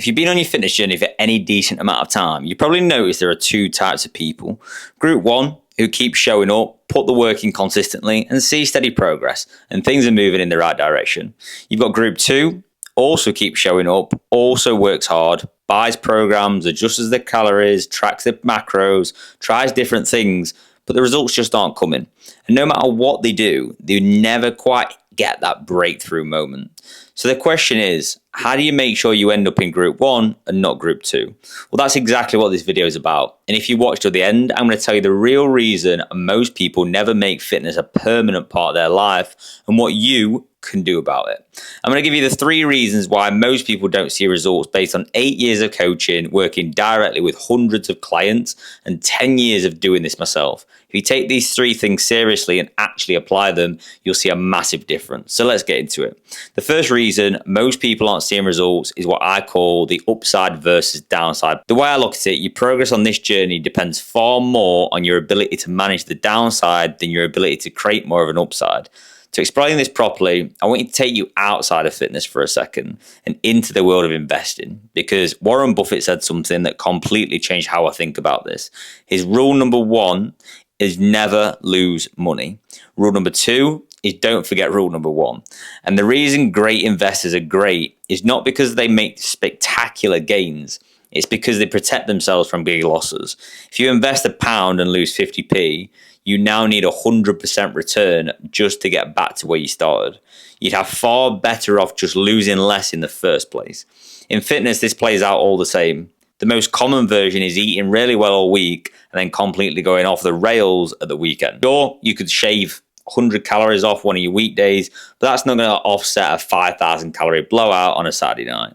If you've been on your fitness journey for any decent amount of time, you probably noticed there are two types of people. Group one, who keep showing up, put the work in consistently, and see steady progress, and things are moving in the right direction. You've got group two, also keeps showing up, also works hard, buys programs, adjusts their calories, tracks their macros, tries different things, but the results just aren't coming. And no matter what they do, they never quite get that breakthrough moment. So the question is, how do you make sure you end up in group one and not group two? Well, that's exactly what this video is about. And if you watch till the end, I'm going to tell you the real reason most people never make fitness a permanent part of their life and what you can do about it. I'm going to give you the 3 reasons why most people don't see results based on 8 years of coaching, working directly with hundreds of clients, and 10 years of doing this myself. If you take these 3 things seriously and actually apply them, you'll see a massive difference. So let's get into it. The first reason most people aren't seeing results is what I call the upside versus downside. The way I look at it, your progress on this journey depends far more on your ability to manage the downside than your ability to create more of an upside. To explain this properly, I want you to take you outside of fitness for a second and into the world of investing, because Warren Buffett said something that completely changed how I think about this. His rule number 1 is never lose money. Rule number 2 is don't forget rule number 1. And the reason great investors are great is not because they make spectacular gains. It's because they protect themselves from big losses. If you invest £1 and lose 50p, you now need 100% return just to get back to where you started. You'd have far better off just losing less in the first place. In fitness, this plays out all the same. The most common version is eating really well all week and then completely going off the rails at the weekend. Or you could shave 100 calories off one of your weekdays, but that's not going to offset a 5,000 calorie blowout on a Saturday night.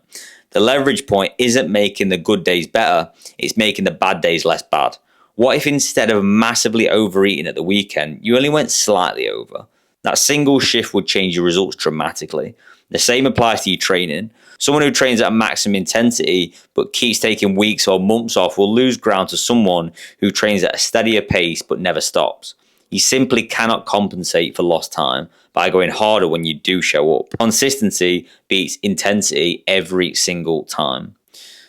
The leverage point isn't making the good days better, it's making the bad days less bad. What if instead of massively overeating at the weekend, you only went slightly over? That single shift would change your results dramatically. The same applies to your training. Someone who trains at a maximum intensity but keeps taking weeks or months off will lose ground to someone who trains at a steadier pace but never stops. You simply cannot compensate for lost time by going harder when you do show up. Consistency beats intensity every single time.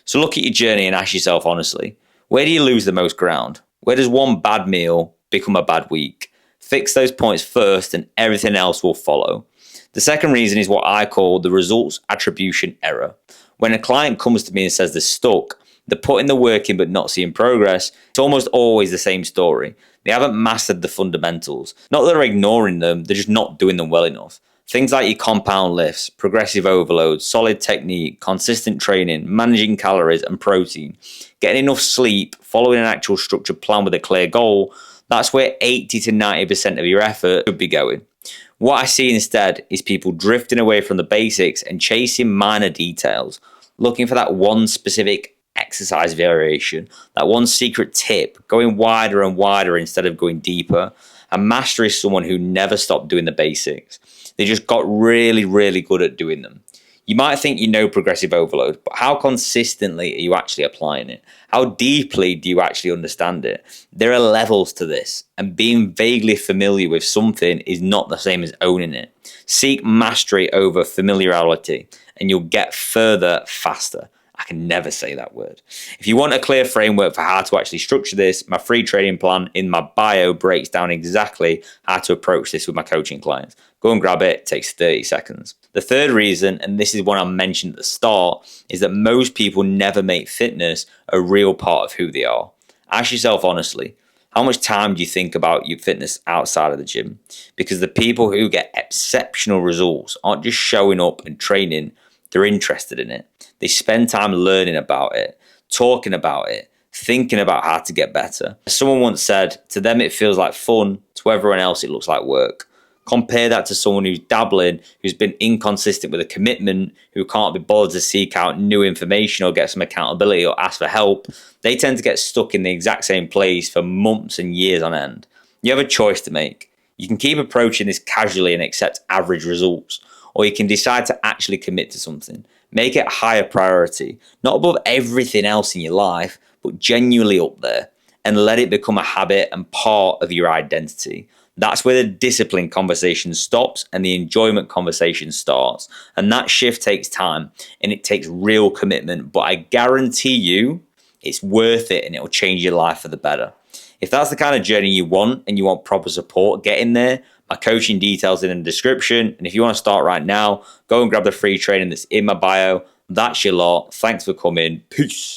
So look at your journey and ask yourself honestly, where do you lose the most ground? Where does one bad meal become a bad week? Fix those points first and everything else will follow. The second reason is what I call the results attribution error. When a client comes to me and says they're stuck, they're putting the work in but not seeing progress, it's almost always the same story. They haven't mastered the fundamentals. Not that they're ignoring them, they're just not doing them well enough. Things like your compound lifts, progressive overload, solid technique, consistent training, managing calories and protein, getting enough sleep, following an actual structured plan with a clear goal, that's where 80 to 90% of your effort should be going. What I see instead is people drifting away from the basics and chasing minor details, looking for that one specific exercise variation, that one secret tip, going wider and wider instead of going deeper. A master is someone who never stopped doing the basics. They just got really, really good at doing them. You might think you know progressive overload, but how consistently are you actually applying it? How deeply do you actually understand it? There are levels to this, and being vaguely familiar with something is not the same as owning it. Seek mastery over familiarity, and you'll get further faster. I can never say that word. If you want a clear framework for how to actually structure this, my free training plan in my bio breaks down exactly how to approach this with my coaching clients. Go and grab it. It takes 30 seconds. The third reason, and this is one I mentioned at the start, is that most people never make fitness a real part of who they are. Ask yourself honestly, how much time do you think about your fitness outside of the gym? Because the people who get exceptional results aren't just showing up and training, they're interested in it. They spend time learning about it, talking about it, thinking about how to get better. Someone once said, to them it feels like fun, to everyone else it looks like work. Compare that to someone who's dabbling, who's been inconsistent with a commitment, who can't be bothered to seek out new information or get some accountability or ask for help. They tend to get stuck in the exact same place for months and years on end. You have a choice to make. You can keep approaching this casually and accept average results, or you can decide to actually commit to something. Make it a higher priority, not above everything else in your life, but genuinely up there, and let it become a habit and part of your identity. That's where the discipline conversation stops and the enjoyment conversation starts. And that shift takes time and it takes real commitment. But I guarantee you it's worth it and it'll change your life for the better. If that's the kind of journey you want and you want proper support, get in there. My coaching details in the description. And if you want to start right now, go and grab the free training that's in my bio. That's your lot. Thanks for coming. Peace.